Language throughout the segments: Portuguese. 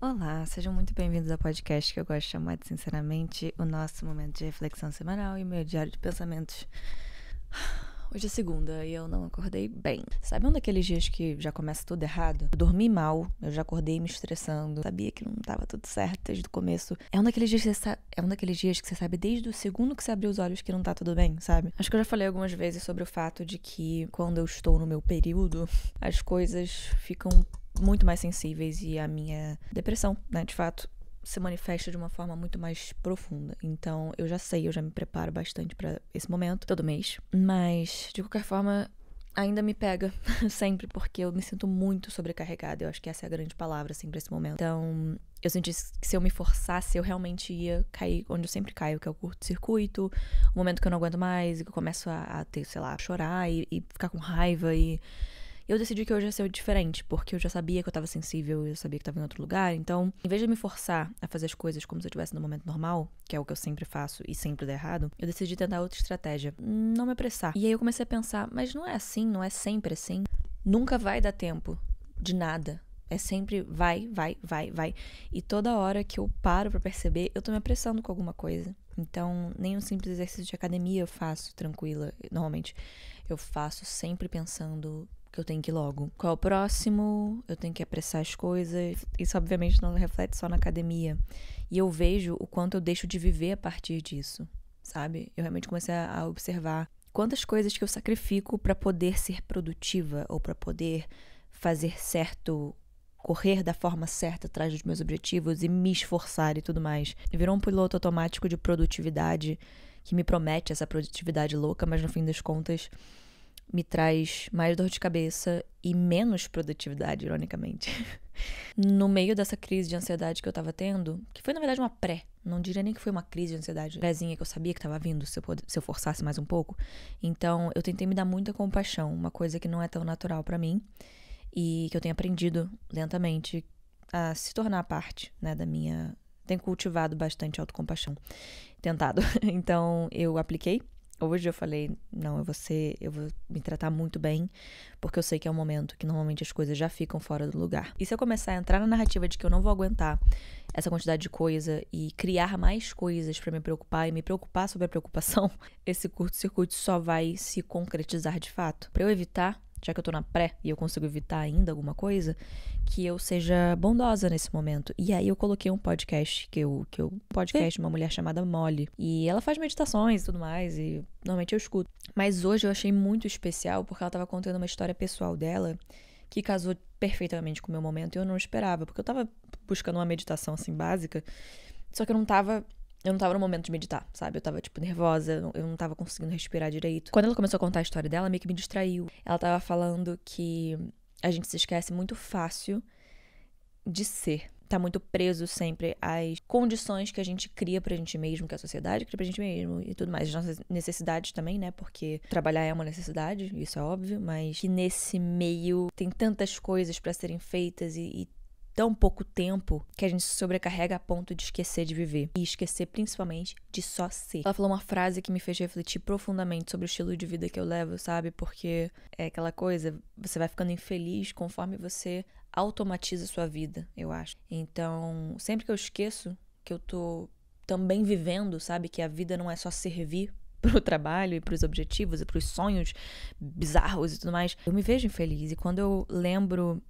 Olá, sejam muito bem-vindos ao podcast que eu gosto de chamar de, sinceramente, o nosso momento de reflexão semanal e meu diário de pensamentos. Hoje é segunda e eu não acordei bem. Sabe um daqueles dias que já começa tudo errado? Eu dormi mal, eu já acordei me estressando, sabia que não tava tudo certo desde o começo. É um daqueles dias que você sabe desde o segundo que você abriu os olhos que não tá tudo bem, sabe? Acho que eu já falei algumas vezes sobre o fato de que quando eu estou no meu período, as coisas ficam muito mais sensíveis e a minha depressão, né, de fato, se manifesta de uma forma muito mais profunda. Então, eu já me preparo bastante pra esse momento, todo mês. Mas, de qualquer forma, ainda me pega sempre, porque eu me sinto muito sobrecarregada. Eu acho que essa é a grande palavra, assim, pra esse momento. Então, eu senti que se eu me forçasse, eu realmente ia cair onde eu sempre caio, que é o curto-circuito, o momento que eu não aguento mais, e que eu começo a ter, sei lá, chorar e ficar com raiva e eu decidi que hoje ia ser diferente, porque eu já sabia que eu tava sensível, eu sabia que tava em outro lugar. Então, em vez de me forçar a fazer as coisas como se eu estivesse no momento normal, que é o que eu sempre faço e sempre dá errado, eu decidi tentar outra estratégia. Não me apressar. E aí eu comecei a pensar, mas não é assim, não é sempre assim. Nunca vai dar tempo de nada. É sempre vai. E toda hora que eu paro pra perceber, eu tô me apressando com alguma coisa. Então, nem um simples exercício de academia eu faço tranquila. Normalmente, eu faço sempre pensando que eu tenho que ir logo. Qual é o próximo? Eu tenho que apressar as coisas. Isso, obviamente, não reflete só na academia. E eu vejo o quanto eu deixo de viver a partir disso, sabe? Eu realmente comecei a observar quantas coisas que eu sacrifico pra poder ser produtiva ou pra poder fazer certo, correr da forma certa atrás dos meus objetivos e me esforçar e tudo mais. Virou um piloto automático de produtividade que me promete essa produtividade louca, mas no fim das contas me traz mais dor de cabeça e menos produtividade, ironicamente. No meio dessa crise de ansiedade que eu tava tendo, que foi na verdade uma não diria nem que foi uma crise de ansiedade, prézinha que eu sabia que tava vindo se eu forçasse mais um pouco. Então eu tentei me dar muita compaixão, uma coisa que não é tão natural pra mim e que eu tenho aprendido lentamente a se tornar parte, né, da minha... Tenho cultivado bastante autocompaixão. Tentado. Então eu apliquei. Hoje eu falei, não, eu vou me tratar muito bem, porque eu sei que é um momento que normalmente as coisas já ficam fora do lugar. E se eu começar a entrar na narrativa de que eu não vou aguentar essa quantidade de coisa e criar mais coisas pra me preocupar e me preocupar sobre a preocupação, esse curto-circuito só vai se concretizar de fato. Pra eu evitar, já que eu tô na pré e eu consigo evitar ainda alguma coisa, que eu seja bondosa nesse momento. E aí eu coloquei um podcast, podcast de uma mulher chamada Molly. E ela faz meditações e tudo mais, e normalmente eu escuto. Mas hoje eu achei muito especial, porque ela tava contando uma história pessoal dela, que casou perfeitamente com o meu momento, e eu não esperava, porque eu tava buscando uma meditação, assim, básica, só que eu não tava no momento de meditar, sabe? Eu tava, tipo, nervosa, eu não tava conseguindo respirar direito. Quando ela começou a contar a história dela, meio que me distraiu. Ela tava falando que a gente se esquece muito fácil de ser. Tá muito preso sempre às condições que a gente cria pra gente mesmo, que a sociedade cria pra gente mesmo e tudo mais. As nossas necessidades também, né? Porque trabalhar é uma necessidade, isso é óbvio, mas que nesse meio tem tantas coisas pra serem feitas e tão pouco tempo que a gente se sobrecarrega a ponto de esquecer de viver. E esquecer, principalmente, de só ser. Ela falou uma frase que me fez refletir profundamente sobre o estilo de vida que eu levo, sabe? Porque é aquela coisa, você vai ficando infeliz conforme você automatiza a sua vida, eu acho. Então, sempre que eu esqueço que eu tô também vivendo, sabe? Que a vida não é só servir pro trabalho e pros objetivos e pros sonhos bizarros e tudo mais, eu me vejo infeliz. E quando eu lembro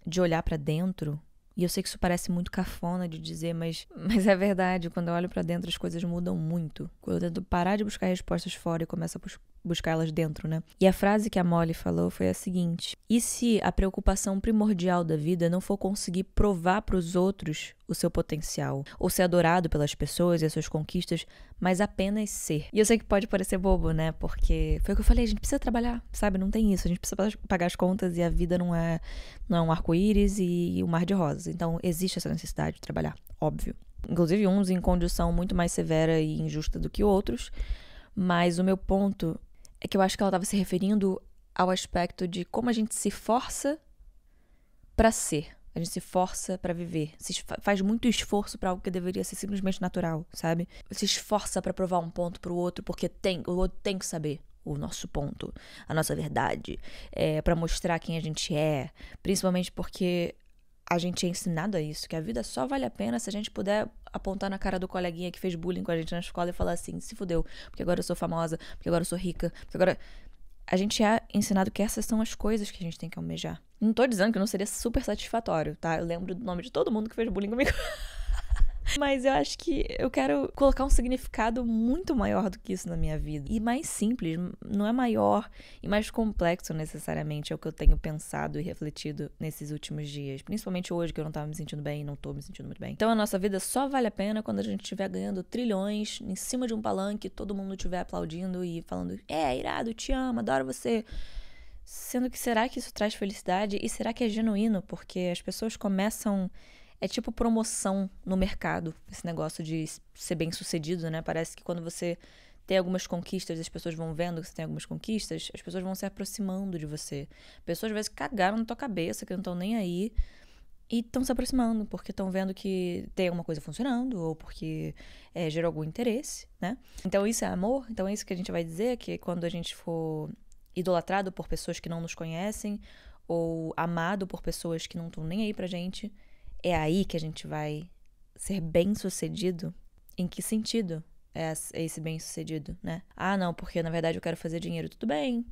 de olhar pra dentro... E eu sei que isso parece muito cafona de dizer, mas é verdade. Quando eu olho pra dentro, as coisas mudam muito. Quando eu tento parar de buscar respostas fora e começo a buscar elas dentro, né? E a frase que a Molly falou foi a seguinte: e se a preocupação primordial da vida não for conseguir provar pros outros o seu potencial, ou ser adorado pelas pessoas e as suas conquistas, mas apenas ser? E eu sei que pode parecer bobo, né? Porque foi o que eu falei, a gente precisa trabalhar, sabe? Não tem isso. A gente precisa pagar as contas e a vida não é um arco-íris e um mar de rosas. Então, existe essa necessidade de trabalhar, óbvio. Inclusive, uns em condição muito mais severa e injusta do que outros. Mas o meu ponto é que eu acho que ela estava se referindo ao aspecto de como a gente se força pra ser. A gente se força pra viver. Faz muito esforço pra algo que deveria ser simplesmente natural, sabe? Se esforça pra provar um ponto pro outro porque o outro tem que saber o nosso ponto, a nossa verdade, pra mostrar quem a gente é. Principalmente porque a gente é ensinado a isso, que a vida só vale a pena se a gente puder apontar na cara do coleguinha que fez bullying com a gente na escola e falar assim, se fudeu, porque agora eu sou famosa, porque agora eu sou rica, porque agora... A gente é ensinado que essas são as coisas que a gente tem que almejar. Não tô dizendo que não seria super satisfatório, tá? Eu lembro do nome de todo mundo que fez bullying comigo. Mas eu acho que eu quero colocar um significado muito maior do que isso na minha vida. E mais simples, não é maior e mais complexo necessariamente, é o que eu tenho pensado e refletido nesses últimos dias. Principalmente hoje, que eu não tava me sentindo bem e não tô me sentindo muito bem. Então a nossa vida só vale a pena quando a gente estiver ganhando trilhões em cima de um palanque, todo mundo estiver aplaudindo e falando, irado, te amo, adoro você. Sendo que será que isso traz felicidade? E será que é genuíno? Porque as pessoas começam... É tipo promoção no mercado, esse negócio de ser bem sucedido, né? Parece que quando você tem algumas conquistas, as pessoas vão vendo que você tem algumas conquistas, as pessoas vão se aproximando de você. Pessoas às vezes cagaram na tua cabeça, que não estão nem aí, e estão se aproximando, porque estão vendo que tem alguma coisa funcionando, ou porque gerou algum interesse, né? Então isso é amor, então é isso que a gente vai dizer, que quando a gente for idolatrado por pessoas que não nos conhecem, ou amado por pessoas que não estão nem aí pra gente... É aí que a gente vai ser bem-sucedido? Em que sentido é esse bem-sucedido, né? Ah, não, porque na verdade eu quero fazer dinheiro. Tudo bem.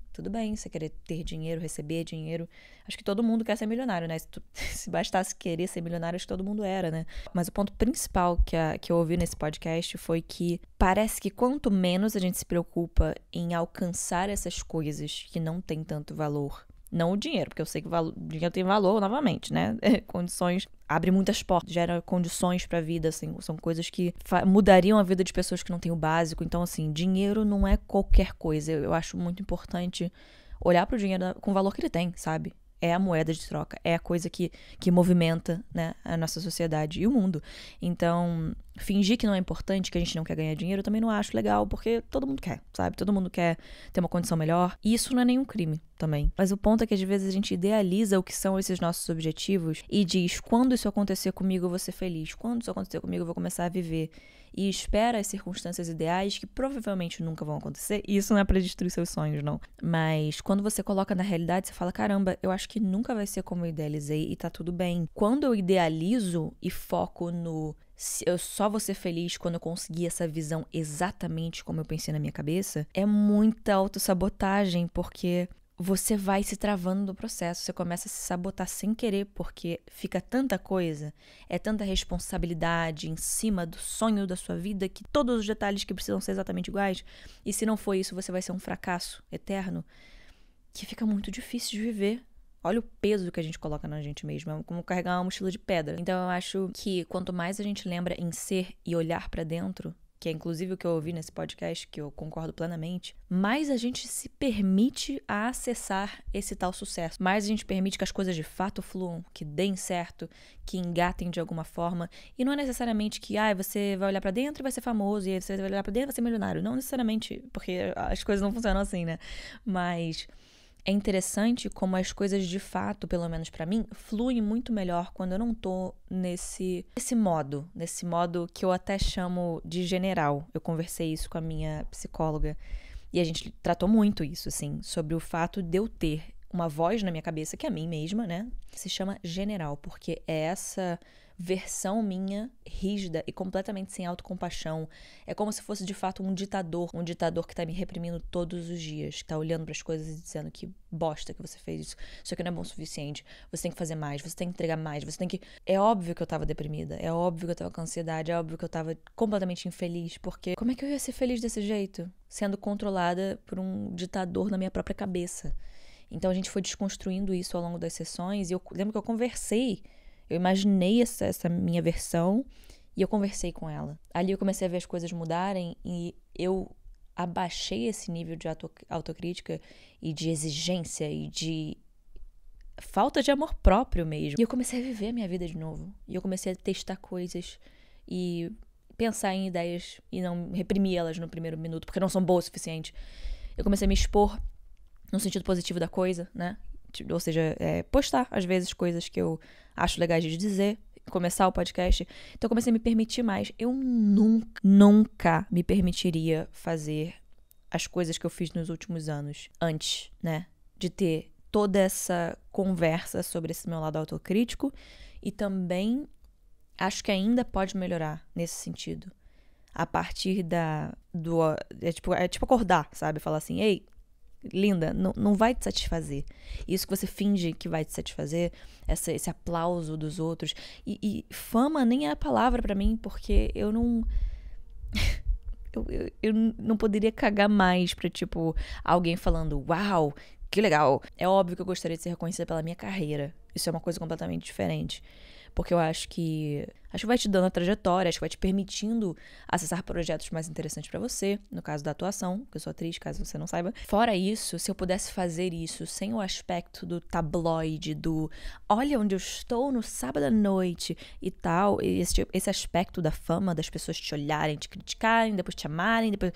Você querer ter dinheiro, receber dinheiro. Acho que todo mundo quer ser milionário, né? Se bastasse querer ser milionário, acho que todo mundo era, né? Mas o ponto principal que eu ouvi nesse podcast foi que parece que quanto menos a gente se preocupa em alcançar essas coisas que não têm tanto valor, não o dinheiro, porque eu sei que o dinheiro tem valor, novamente, né? Condições, abre muitas portas, gera condições pra vida, assim, são coisas que mudariam a vida de pessoas que não têm o básico. Então, assim, dinheiro não é qualquer coisa. Eu acho muito importante olhar pro dinheiro com o valor que ele tem, sabe? É a moeda de troca, é a coisa que movimenta, né, a nossa sociedade e o mundo. Então, fingir que não é importante, que a gente não quer ganhar dinheiro, eu também não acho legal, porque todo mundo quer, sabe? Todo mundo quer ter uma condição melhor. E isso não é nenhum crime também. Mas o ponto é que às vezes a gente idealiza o que são esses nossos objetivos e diz, quando isso acontecer comigo eu vou ser feliz, quando isso acontecer comigo eu vou começar a viver. E espera as circunstâncias ideais que provavelmente nunca vão acontecer. E isso não é pra destruir seus sonhos, não. Mas quando você coloca na realidade, você fala, caramba, eu acho que nunca vai ser como eu idealizei e tá tudo bem. Quando eu idealizo e foco no... eu só vou ser feliz quando eu conseguir essa visão exatamente como eu pensei na minha cabeça, é muita autossabotagem, porque você vai se travando no processo, você começa a se sabotar sem querer, porque fica tanta coisa, é tanta responsabilidade em cima do sonho da sua vida, que todos os detalhes que precisam ser exatamente iguais, e se não for isso, você vai ser um fracasso eterno, que fica muito difícil de viver. Olha o peso que a gente coloca na gente mesmo, é como carregar uma mochila de pedra. Então eu acho que quanto mais a gente lembra em ser e olhar pra dentro, que é inclusive o que eu ouvi nesse podcast, que eu concordo plenamente, mais a gente se permite a acessar esse tal sucesso. Mais a gente permite que as coisas de fato fluam, que deem certo, que engatem de alguma forma. E não é necessariamente que você vai olhar pra dentro e vai ser famoso, e aí você vai olhar pra dentro e vai ser milionário. Não necessariamente, porque as coisas não funcionam assim, né? Mas... é interessante como as coisas de fato, pelo menos pra mim, fluem muito melhor quando eu não tô nesse modo que eu até chamo de general. Eu conversei isso com a minha psicóloga e a gente tratou muito isso, assim, sobre o fato de eu ter uma voz na minha cabeça, que é a mim mesma, né? Se chama general, porque é essa versão minha rígida e completamente sem autocompaixão. É como se fosse de fato um ditador que tá me reprimindo todos os dias, que tá olhando pras coisas e dizendo que bosta que você fez isso aqui não é bom o suficiente, você tem que fazer mais, você tem que entregar mais, você tem que... É óbvio que eu tava deprimida, é óbvio que eu tava com ansiedade, é óbvio que eu tava completamente infeliz, porque como é que eu ia ser feliz desse jeito? Sendo controlada por um ditador na minha própria cabeça. Então a gente foi desconstruindo isso ao longo das sessões, e eu lembro que eu conversei. Eu imaginei essa minha versão e eu conversei com ela. Ali eu comecei a ver as coisas mudarem e eu abaixei esse nível de autocrítica e de exigência e de falta de amor próprio mesmo. E eu comecei a viver a minha vida de novo. E eu comecei a testar coisas e pensar em ideias e não reprimir elas no primeiro minuto, porque não são boas o suficiente. Eu comecei a me expor no sentido positivo da coisa, né? Ou seja, postar, às vezes, coisas que eu acho legais de dizer, começar o podcast. Então, eu comecei a me permitir mais. Eu nunca me permitiria fazer as coisas que eu fiz nos últimos anos, antes, né? De ter toda essa conversa sobre esse meu lado autocrítico E também acho que ainda pode melhorar nesse sentido. A partir é tipo acordar, sabe? Falar assim, ei, linda, não vai te satisfazer. Isso que você finge que vai te satisfazer, esse aplauso dos outros. E fama nem é a palavra pra mim, porque eu não... eu não poderia cagar mais pra, tipo, alguém falando, uau, que legal. É óbvio que eu gostaria de ser reconhecida pela minha carreira. Isso é uma coisa completamente diferente. Porque eu acho que vai te dando a trajetória, acho que vai te permitindo acessar projetos mais interessantes pra você, no caso da atuação, que eu sou atriz, caso você não saiba. Fora isso, se eu pudesse fazer isso sem o aspecto do tabloide, do olha onde eu estou no sábado à noite e tal, esse aspecto da fama, das pessoas te olharem, te criticarem, depois te amarem, depois...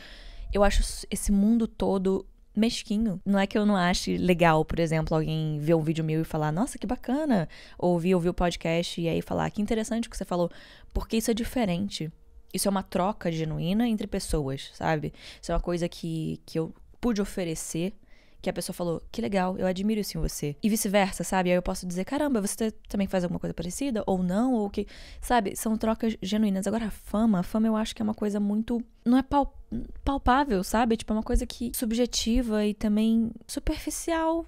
Eu acho esse mundo todo mesquinho. Não é que eu não ache legal, por exemplo, alguém ver um vídeo meu e falar, nossa, que bacana, ou ouvir o podcast e aí falar, que interessante o que você falou, porque isso é diferente. Isso é uma troca genuína entre pessoas, sabe? Isso é uma coisa que eu pude oferecer, que a pessoa falou, que legal, eu admiro isso em você. E vice-versa, sabe? Aí eu posso dizer, caramba, você também faz alguma coisa parecida? Ou não, ou que... Sabe? São trocas genuínas. Agora, a fama eu acho que é uma coisa muito... Não é palpável, sabe? Tipo, é uma coisa que... subjetiva e também superficial.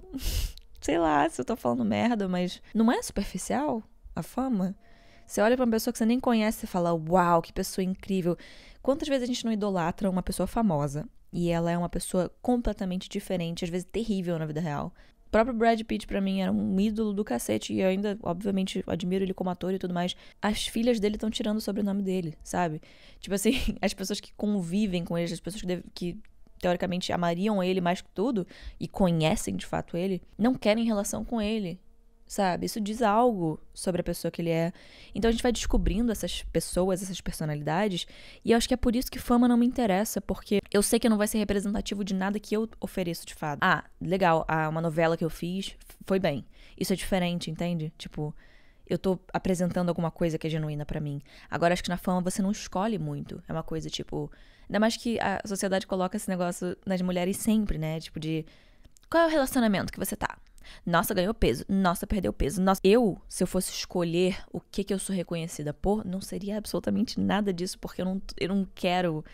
Sei lá se eu tô falando merda, mas... Não é superficial a fama? Você olha pra uma pessoa que você nem conhece e fala, uau, que pessoa incrível. Quantas vezes a gente não idolatra uma pessoa famosa? E ela é uma pessoa completamente diferente, às vezes terrível na vida real. O próprio Brad Pitt, pra mim, era um ídolo do cacete. E eu ainda, obviamente, admiro ele como ator e tudo mais. As filhas dele estão tirando o sobrenome dele, sabe? Tipo assim, as pessoas que convivem com ele, as pessoas que teoricamente amariam ele mais que tudo, e conhecem de fato ele, não querem relação com ele. Sabe? Isso diz algo sobre a pessoa que ele é. Então a gente vai descobrindo essas pessoas, essas personalidades, e eu acho que é por isso que fama não me interessa, porque eu sei que não vai ser representativo de nada que eu ofereço de fato. Ah, legal, uma novela que eu fiz foi bem. Isso é diferente, entende? Tipo, eu tô apresentando alguma coisa que é genuína pra mim. Agora, acho que na fama você não escolhe muito. É uma coisa, tipo... Ainda mais que a sociedade coloca esse negócio nas mulheres sempre, né? Tipo de... Qual é o relacionamento que você tá? Nossa, ganhou peso. Nossa, perdeu peso. Nossa, se eu fosse escolher o que eu sou reconhecida por, não seria absolutamente nada disso, porque eu não quero,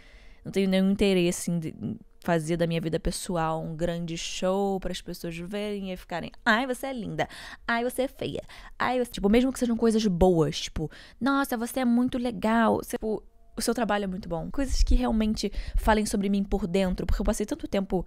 não tenho nenhum interesse em fazer da minha vida pessoal um grande show para as pessoas verem e ficarem, ai, você é linda, ai, você é feia, ai, você... Tipo, mesmo que sejam coisas boas, tipo, nossa, você é muito legal, tipo, o seu trabalho é muito bom. Coisas que realmente falem sobre mim por dentro, porque eu passei tanto tempo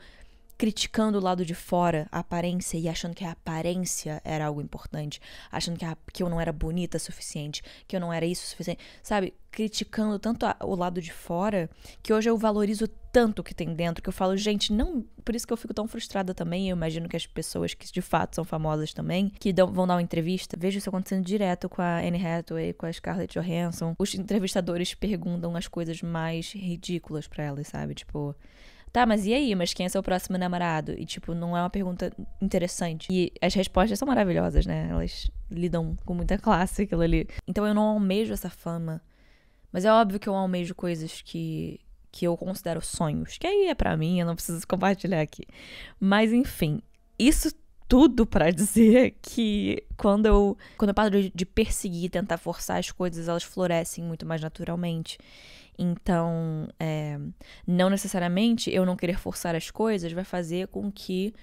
criticando o lado de fora, a aparência, e achando que a aparência era algo importante, achando que eu não era bonita o suficiente, que eu não era isso o suficiente, sabe? Criticando tanto o lado de fora, que hoje eu valorizo tanto o que tem dentro, que eu falo, gente, não... Por isso que eu fico tão frustrada também, eu imagino que as pessoas que de fato são famosas também, que vão dar uma entrevista, vejo isso acontecendo direto com a Anne Hathaway, com a Scarlett Johansson, os entrevistadores perguntam as coisas mais ridículas pra elas, sabe? Tipo... Tá, mas e aí? Mas quem é seu próximo namorado? E, tipo, não é uma pergunta interessante. E as respostas são maravilhosas, né? Elas lidam com muita classe, aquilo ali. Então eu não almejo essa fama. Mas é óbvio que eu almejo coisas que eu considero sonhos. Que aí é pra mim, eu não preciso compartilhar aqui. Mas, enfim, isso tudo pra dizer que quando eu paro de perseguir, tentar forçar as coisas, elas florescem muito mais naturalmente. Então, não necessariamente eu não querer forçar as coisas vai fazer com que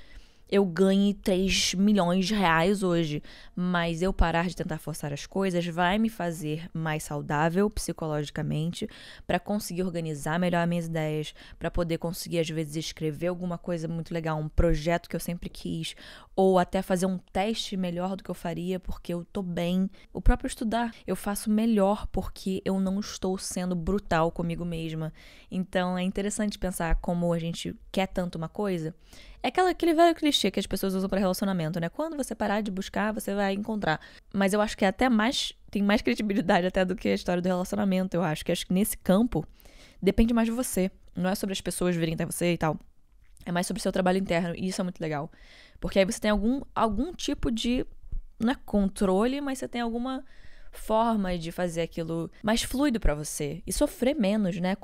eu ganhe 3 milhões de reais hoje, mas eu parar de tentar forçar as coisas vai me fazer mais saudável psicologicamente, para conseguir organizar melhor as minhas ideias, para poder conseguir às vezes escrever alguma coisa muito legal, um projeto que eu sempre quis, ou até fazer um teste melhor do que eu faria porque eu tô bem. O próprio estudar, eu faço melhor porque eu não estou sendo brutal comigo mesma. Então é interessante pensar como a gente quer tanto uma coisa. É aquele velho clichê que as pessoas usam pra relacionamento, né? Quando você parar de buscar, você vai encontrar. Mas eu acho que é até mais... Tem mais credibilidade até do que a história do relacionamento, eu acho. Que nesse campo, depende mais de você. Não é sobre as pessoas virem até você e tal. É mais sobre o seu trabalho interno. E isso é muito legal. Porque aí você tem algum tipo de... Não é controle, mas você tem alguma forma de fazer aquilo mais fluido pra você. E sofrer menos, né?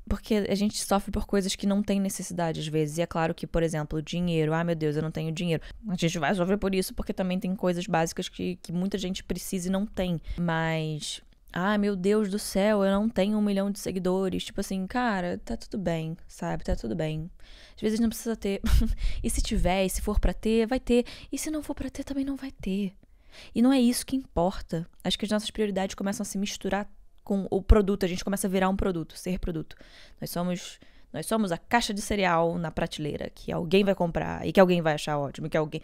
Porque a gente sofre por coisas que não tem necessidade às vezes. E é claro que, por exemplo, dinheiro. Ah, meu Deus, eu não tenho dinheiro. A gente vai sofrer por isso porque também tem coisas básicas que muita gente precisa e não tem. Mas... ah, meu Deus do céu, eu não tenho 1 milhão de seguidores. Tipo assim, cara, tá tudo bem, sabe? Tá tudo bem. Às vezes não precisa ter. E se tiver, e se for pra ter, vai ter. E se não for pra ter, também não vai ter. E não é isso que importa. Acho que as nossas prioridades começam a se misturar com o produto. A gente começa a virar um produto, ser produto. Nós somos a caixa de cereal na prateleira que alguém vai comprar e que alguém vai achar ótimo, que alguém...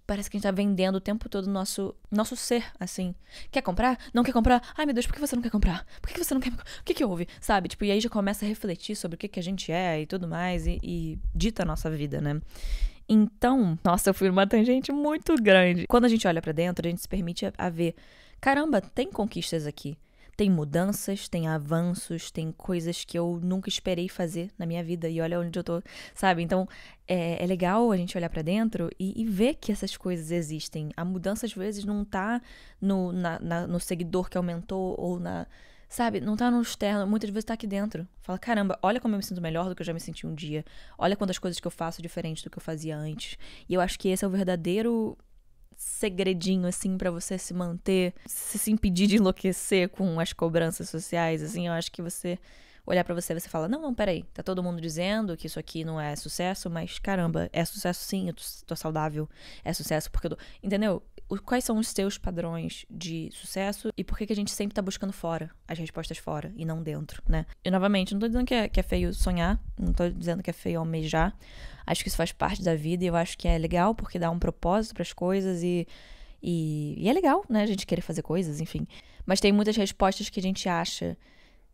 Parece que a gente tá vendendo o tempo todo o nosso ser, assim. Quer comprar? Não quer comprar? Ai, meu Deus, por que você não quer comprar? Por que você não quer... O que houve? Sabe? Tipo, e aí já começa a refletir sobre o que a gente é e tudo mais e dita a nossa vida, né? Então, nossa, eu fui numa tangente muito grande. Quando a gente olha pra dentro, a gente se permite a ver, caramba, tem conquistas aqui. Tem mudanças, tem avanços, tem coisas que eu nunca esperei fazer na minha vida. E olha onde eu tô, sabe? Então, é legal a gente olhar pra dentro e ver que essas coisas existem. A mudança, às vezes, não tá no seguidor que aumentou ou na... sabe? Não tá no externo. Muitas vezes tá aqui dentro. Fala, caramba, olha como eu me sinto melhor do que eu já me senti um dia. Olha quantas coisas que eu faço diferente do que eu fazia antes. E eu acho que esse é o verdadeiro... segredinho, assim, pra você se manter, se impedir de enlouquecer com as cobranças sociais, assim, eu acho que você olhar pra você fala, não, peraí, tá todo mundo dizendo que isso aqui não é sucesso, mas caramba, é sucesso sim, eu tô saudável, é sucesso porque eu tô... Entendeu? Quais são os seus padrões de sucesso e por que a gente sempre tá buscando fora, as respostas fora e não dentro, né? E novamente, não tô dizendo que é feio sonhar, não tô dizendo que é feio almejar, acho que isso faz parte da vida e eu acho que é legal porque dá um propósito pras coisas e é legal, né, a gente querer fazer coisas, enfim. Mas tem muitas respostas que a gente acha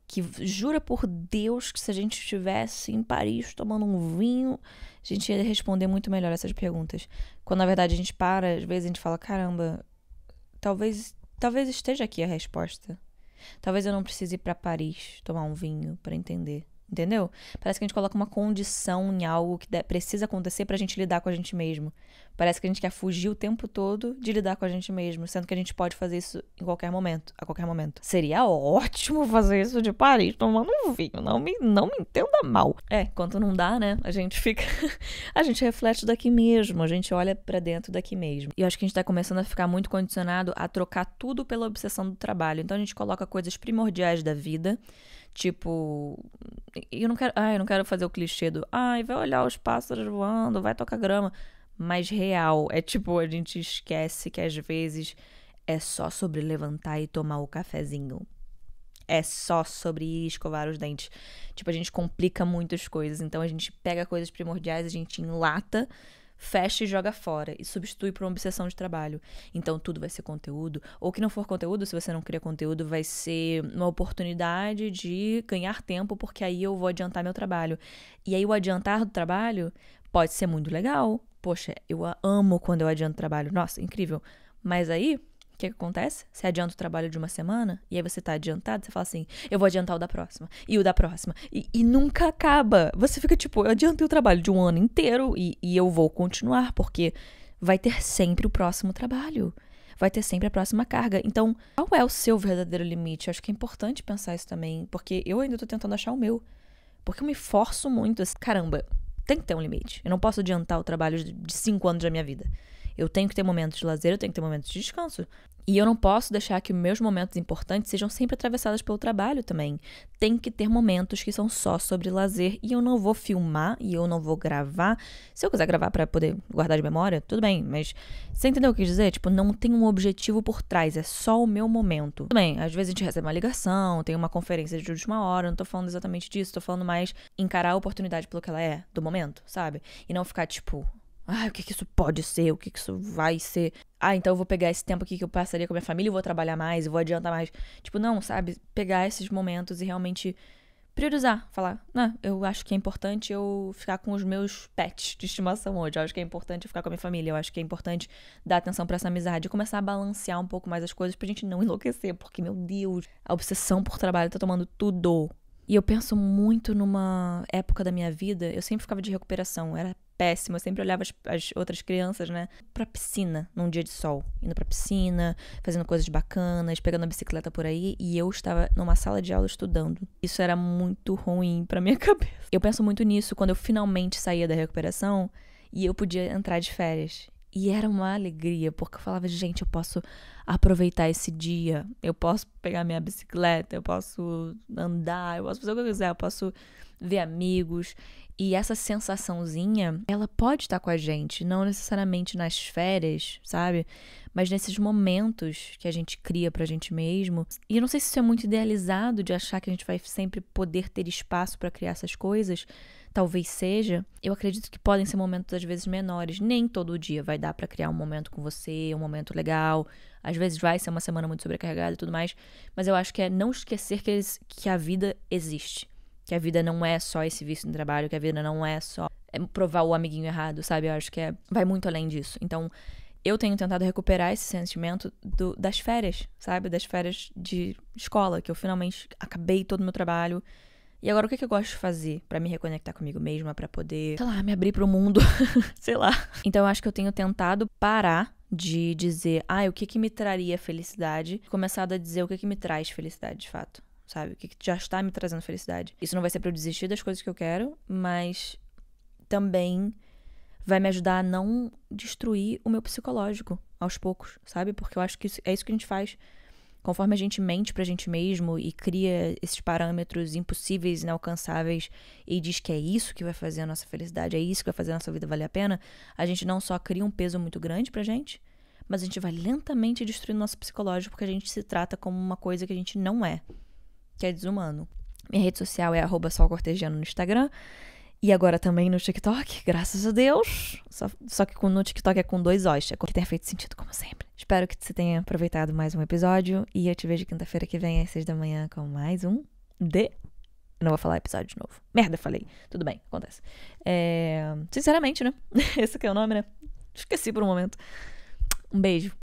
que jura por Deus que se a gente estivesse em Paris tomando um vinho, a gente ia responder muito melhor essas perguntas. Quando na verdade a gente para, às vezes a gente fala, caramba, talvez esteja aqui a resposta. Talvez eu não precise ir pra Paris tomar um vinho pra entender. Entendeu? Parece que a gente coloca uma condição em algo que precisa acontecer pra gente lidar com a gente mesmo. Parece que a gente quer fugir o tempo todo de lidar com a gente mesmo, sendo que a gente pode fazer isso em qualquer momento, a qualquer momento. Seria ótimo fazer isso de Paris, tomando um vinho, não me entenda mal. Quando não dá, né, a gente fica... a gente reflete daqui mesmo, a gente olha pra dentro daqui mesmo. E eu acho que a gente tá começando a ficar muito condicionado a trocar tudo pela obsessão do trabalho. Então a gente coloca coisas primordiais da vida, tipo, eu não quero fazer o clichê do, vai olhar os pássaros voando, vai tocar grama, mas real, é tipo, a gente esquece que às vezes é só sobre levantar e tomar o cafezinho, é só sobre ir escovar os dentes, tipo, a gente complica muitas coisas, então a gente pega coisas primordiais, a gente enlata, fecha e joga fora e substitui por uma obsessão de trabalho. Então tudo vai ser conteúdo, ou que não for conteúdo, se você não cria conteúdo, vai ser uma oportunidade de ganhar tempo, porque aí eu vou adiantar meu trabalho. E aí o adiantar do trabalho pode ser muito legal. Poxa, eu amo quando eu adianto trabalho. Nossa, incrível. Mas aí, o que acontece? Você adianta o trabalho de uma semana, e aí você tá adiantado, você fala assim, eu vou adiantar o da próxima, e o da próxima, e nunca acaba. Você fica tipo, eu adiantei o trabalho de um ano inteiro, e eu vou continuar, porque vai ter sempre o próximo trabalho, vai ter sempre a próxima carga. Então, qual é o seu verdadeiro limite? Eu acho que é importante pensar isso também, porque eu ainda tô tentando achar o meu, porque eu me forço muito, assim, caramba, tem que ter um limite, eu não posso adiantar o trabalho de 5 anos da minha vida. Eu tenho que ter momentos de lazer, eu tenho que ter momentos de descanso. E eu não posso deixar que meus momentos importantes sejam sempre atravessados pelo trabalho também. Tem que ter momentos que são só sobre lazer e eu não vou filmar e eu não vou gravar. Se eu quiser gravar pra poder guardar de memória, tudo bem, mas você entendeu o que eu quis dizer? Tipo, não tem um objetivo por trás, é só o meu momento. Tudo bem, às vezes a gente recebe uma ligação, tem uma conferência de última hora, não tô falando exatamente disso, tô falando mais encarar a oportunidade pelo que ela é, do momento, sabe? E não ficar tipo... o que isso pode ser? O que isso vai ser? Então eu vou pegar esse tempo aqui que eu passaria com a minha família e vou trabalhar mais, eu vou adiantar mais. Tipo, não, sabe? Pegar esses momentos e realmente priorizar. Falar, eu acho que é importante eu ficar com os meus pets de estimação hoje. Eu acho que é importante eu ficar com a minha família. Eu acho que é importante dar atenção pra essa amizade. E começar a balancear um pouco mais as coisas pra gente não enlouquecer. Porque, meu Deus, a obsessão por trabalho tá tomando tudo. E eu penso muito numa época da minha vida, eu sempre ficava de recuperação, era péssimo. Eu sempre olhava as outras crianças, né? Pra piscina, num dia de sol. Indo pra piscina, fazendo coisas bacanas, pegando a bicicleta por aí. E eu estava numa sala de aula estudando. Isso era muito ruim pra minha cabeça. Eu penso muito nisso quando eu finalmente saía da recuperação e eu podia entrar de férias. E era uma alegria, porque eu falava, gente, eu posso aproveitar esse dia. Eu posso pegar minha bicicleta, eu posso andar, eu posso fazer o que eu quiser, eu posso ver amigos. E essa sensaçãozinha, ela pode estar com a gente, não necessariamente nas férias, sabe? Mas nesses momentos que a gente cria pra gente mesmo. E eu não sei se isso é muito idealizado, de achar que a gente vai sempre poder ter espaço pra criar essas coisas. Talvez seja. Eu acredito que podem ser momentos, às vezes, menores. Nem todo dia vai dar pra criar um momento com você, um momento legal. Às vezes vai ser uma semana muito sobrecarregada e tudo mais. Mas eu acho que é não esquecer que a vida existe. Que a vida não é só esse vício no trabalho, que a vida não é só provar o amiguinho errado, sabe? Eu acho que vai muito além disso. Então, eu tenho tentado recuperar esse sentimento das férias, sabe? Das férias de escola, que eu finalmente acabei todo o meu trabalho. E agora, o que eu gosto de fazer pra me reconectar comigo mesma, pra poder, sei lá, me abrir pro mundo, sei lá. Então, eu acho que eu tenho tentado parar de dizer, o que me traria felicidade, começado a dizer o que me traz felicidade, de fato. Sabe? O que já está me trazendo felicidade. Isso não vai ser pra eu desistir das coisas que eu quero, mas também vai me ajudar a não destruir o meu psicológico aos poucos, sabe? Porque eu acho que é isso que a gente faz. Conforme a gente mente pra gente mesmo e cria esses parâmetros impossíveis, inalcançáveis e diz que é isso que vai fazer a nossa felicidade, é isso que vai fazer a nossa vida valer a pena, a gente não só cria um peso muito grande pra gente, mas a gente vai lentamente destruindo o nosso psicológico porque a gente se trata como uma coisa que a gente não é. Que é desumano. Minha rede social é @solcortesiano no Instagram. E agora também no TikTok, graças a Deus. Só que no TikTok é com 2 Os. É que tenha feito sentido, como sempre. Espero que você tenha aproveitado mais um episódio. E eu te vejo quinta-feira que vem às 6 da manhã com mais um Eu não vou falar episódio de novo. Merda, falei. Tudo bem, acontece. Sinceramente, né? Esse aqui é o nome, né? Esqueci por um momento. Um beijo.